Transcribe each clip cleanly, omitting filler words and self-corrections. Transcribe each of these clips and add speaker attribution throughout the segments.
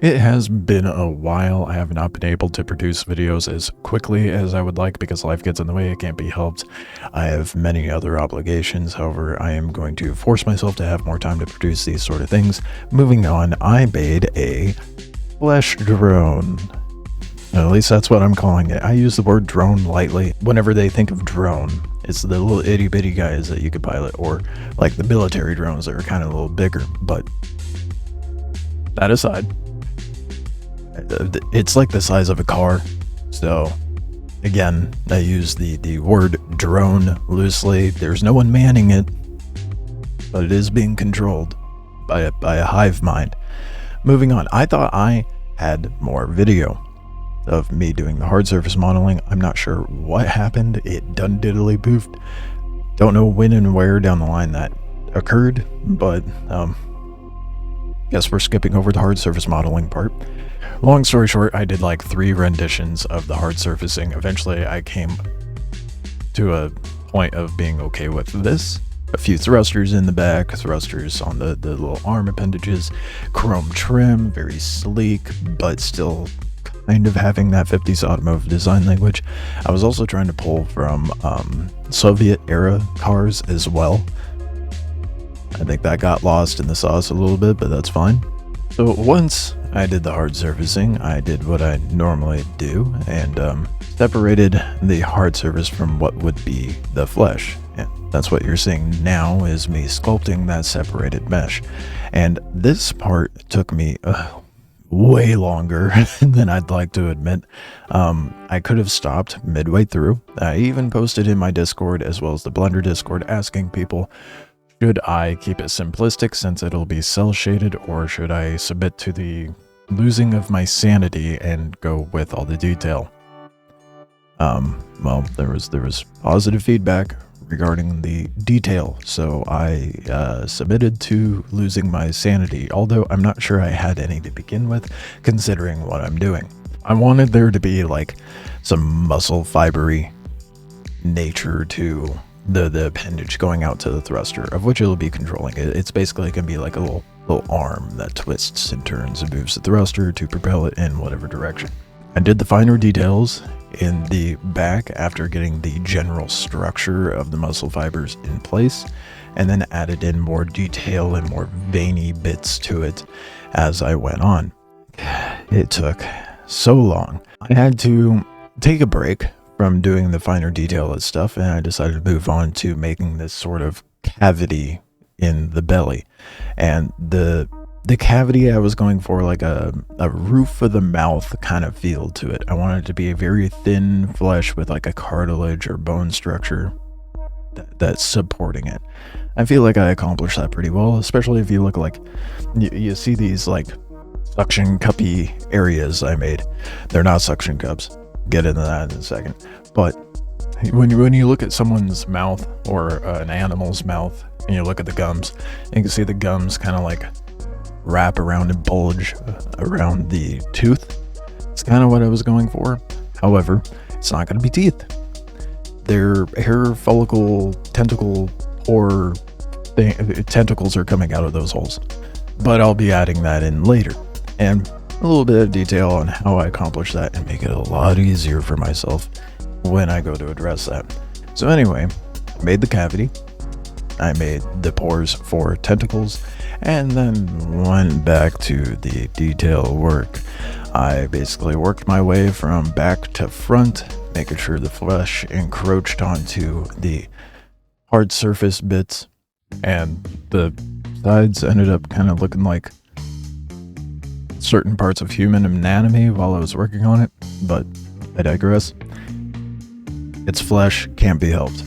Speaker 1: It has been a while. I have not been able to produce videos as quickly as I would like because life gets in the way. It can't be helped. I have many other obligations. However, I am going to force myself to have more time to produce these sort of things. Moving on, I made a flesh drone. At least that's what I'm calling it. I use the word drone lightly. Whenever they think of drone, it's the little itty bitty guys that you could pilot, or like the military drones that are kind of a little bigger. But that aside, it's like the size of a car. So again, I use the word drone loosely. There's no one manning it, but it is being controlled by a hive mind. Moving on, I thought I had more video of me doing the hard surface modeling. I'm not sure what happened. It done diddly poofed. Don't know when and where down the line that occurred, but guess we're skipping over the hard surface modeling part. Long story short, I did like 3 renditions of the hard surfacing. Eventually I came to a point of being okay with this. A few thrusters in the back, thrusters on the little arm appendages, chrome trim, very sleek, but still kind of having that 50s automotive design language. I was also trying to pull from Soviet era cars as well. I think that got lost in the sauce a little bit, but that's fine. So once I did the hard surfacing, I did what I normally do and separated the hard surface from what would be the flesh. And that's what you're seeing now, is me sculpting that separated mesh. And this part took me way longer than I'd like to admit. I could have stopped midway through. I even posted in my Discord as well as the Blender Discord asking people, should I keep it simplistic since it'll be cell shaded, or should I submit to the losing of my sanity and go with all the detail? Well, there was positive feedback regarding the detail, so I submitted to losing my sanity, although I'm not sure I had any to begin with, considering what I'm doing. I wanted there to be like some muscle fibery nature to the appendage going out to the thruster, of which it'll be controlling. It's basically going to be like a little arm that twists and turns and moves the thruster to propel it in whatever direction. I did the finer details in the back after getting the general structure of the muscle fibers in place, and then added in more detail and more veiny bits to it as I went on. It took so long. I had to take a break from doing the finer detail and stuff, and I decided to move on to making this sort of cavity in the belly. And the cavity, I was going for like a roof of the mouth kind of feel to it. I wanted it to be a very thin flesh with like a cartilage or bone structure that's supporting it. I feel like I accomplished that pretty well, especially if you look like you see these like suction cuppy areas I made. They're not suction cups. Get into that in a second. But when you look at someone's mouth or an animal's mouth and you look at the gums, you can see the gums kind of like wrap around and bulge around the tooth. It's kind of what I was going for. However, it's not going to be teeth. Their hair follicle, tentacle, or tentacles are coming out of those holes. But I'll be adding that in later. And a little bit of detail on how I accomplish that and make it a lot easier for myself when I go to address that. So anyway, I made the cavity. I made the pores for tentacles, and then went back to the detail work. I basically worked my way from back to front, making sure the flesh encroached onto the hard surface bits, and the sides ended up kind of looking like certain parts of human anatomy while I was working on it, but I digress. It's flesh, can't be helped.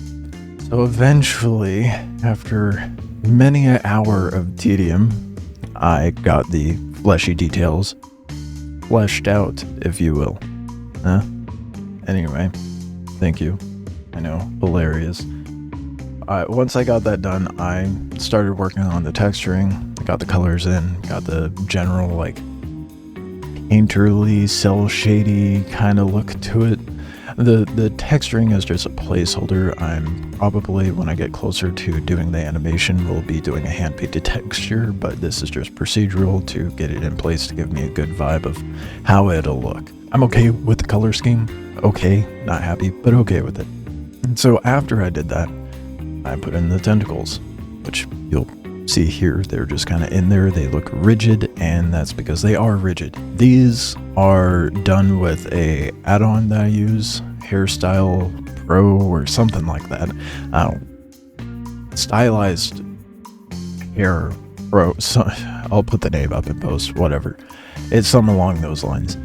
Speaker 1: So eventually, after many an hour of tedium, I got the fleshy details fleshed out, if you will. Anyway, thank you. I know, hilarious. Once I got that done, I started working on the texturing, got the colors in, got the general like painterly, cell shady kind of look to it. The texturing is just a placeholder. I'm probably, when I get closer to doing the animation, will be doing a hand-painted texture, but this is just procedural to get it in place to give me a good vibe of how it'll look. I'm okay with the color scheme. Okay, not happy, but okay with it. And so after I did that, I put in the tentacles, which you'll see here. They're just kind of in there. They look rigid, and that's because they are rigid. These are done with a add-on that I use, Hairstyle Pro or something like that. Stylized Hair Pro. So I'll put the name up in post, whatever. It's something along those lines.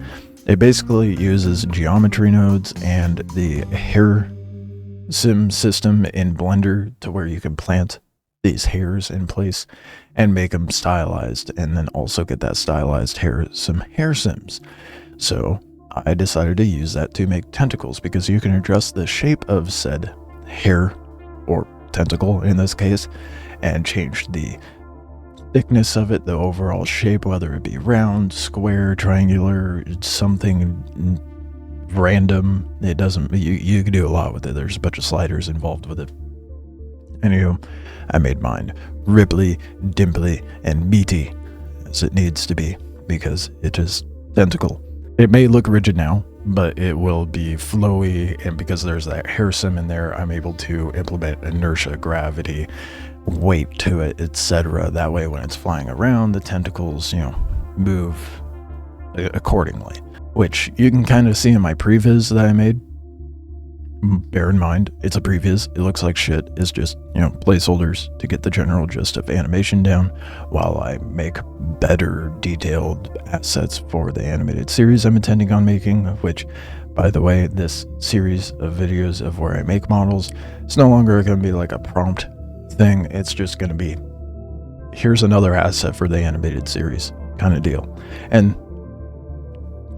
Speaker 1: It basically uses geometry nodes and the hair sim system in Blender to where you can plant these hairs in place and make them stylized, and then also get that stylized hair, some hair sims. So I decided to use that to make tentacles, because you can adjust the shape of said hair, or tentacle in this case, and change the thickness of it, the overall shape, whether it be round, square, triangular, something random. It doesn't, you can do a lot with it. There's a bunch of sliders involved with it. Anywho, I made mine ripply, dimply, and meaty as it needs to be, because it is tentacle. It may look rigid now, but it will be flowy, and because there's that hair sim in there, I'm able to implement inertia, gravity, weight to it, etc. That way when it's flying around, the tentacles, move accordingly, which you can kind of see in my previs that I made. Bear in mind, it's a previs. It looks like shit. It's just, placeholders to get the general gist of animation down while I make better detailed assets for the animated series I'm intending on making, which, by the way, this series of videos of where I make models, it's no longer going to be like a prompt thing. It's just going to be, here's another asset for the animated series kind of deal. And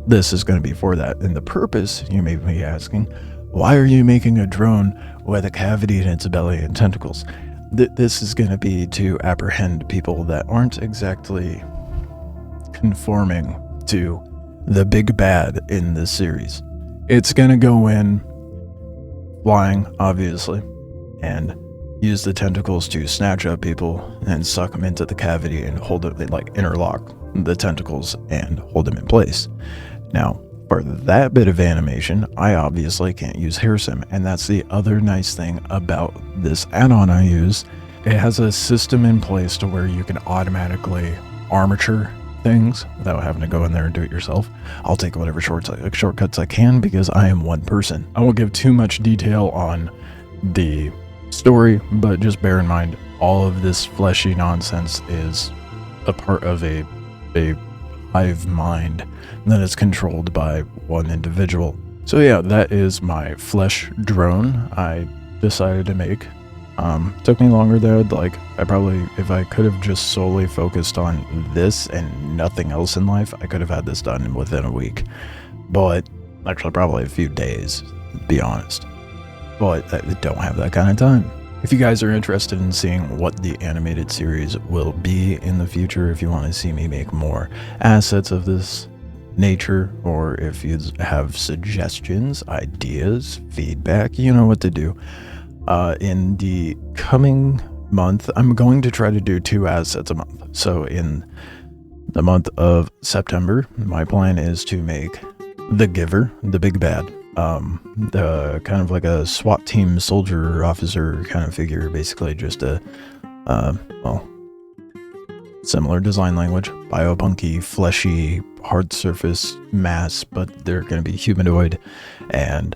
Speaker 1: this is going to be for that. And the purpose, you may be asking, why are you making a drone with a cavity in its belly and tentacles? This is going to be to apprehend people that aren't exactly conforming to the big bad in this series. It's going to go in flying, obviously, and use the tentacles to snatch up people and suck them into the cavity and hold it, like interlock the tentacles and hold them in place. Now, for that bit of animation, I obviously can't use HairSim, and that's the other nice thing about this add-on I use. It has a system in place to where you can automatically armature things without having to go in there and do it yourself. I'll take whatever shortcuts I can, because I am one person. I won't give too much detail on the story, but just bear in mind, all of this fleshy nonsense is a part of a hive mind that is controlled by one individual. So yeah, that is my flesh drone I decided to make. Took me longer than I'd like. I probably, if I could have just solely focused on this and nothing else in life, I could have had this done within a week. But actually probably a few days, to be honest. But I don't have that kind of time. If you guys are interested in seeing what the animated series will be in the future, if you want to see me make more assets of this nature, or if you have suggestions, ideas, feedback, you know what to do. In the coming month, I'm going to try to do 2 assets a month. So in the month of September, my plan is to make the Giver, the big bad. The kind of like a SWAT team soldier officer kind of figure, basically just a, similar design language, biopunky, fleshy, hard surface mass, but they're going to be humanoid, and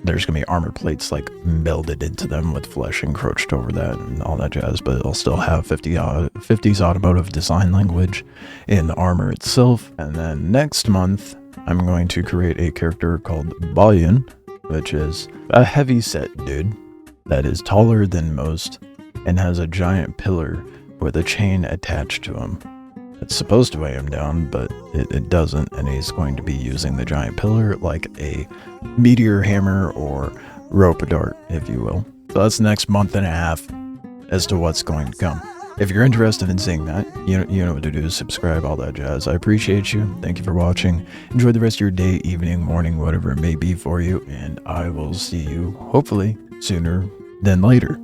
Speaker 1: there's going to be armor plates like melded into them with flesh encroached over that and all that jazz, but it'll still have 50s automotive design language in the armor itself. And then next month, I'm going to create a character called Balyan, which is a heavy-set dude that is taller than most and has a giant pillar with a chain attached to him. It's supposed to weigh him down, but it doesn't, and he's going to be using the giant pillar like a meteor hammer or rope dart, if you will. So that's the next month and a half as to what's going to come. If you're interested in seeing that, you know what to do. Subscribe, all that jazz. I appreciate you. Thank you for watching. Enjoy the rest of your day, evening, morning, whatever it may be for you, and I will see you hopefully sooner than later.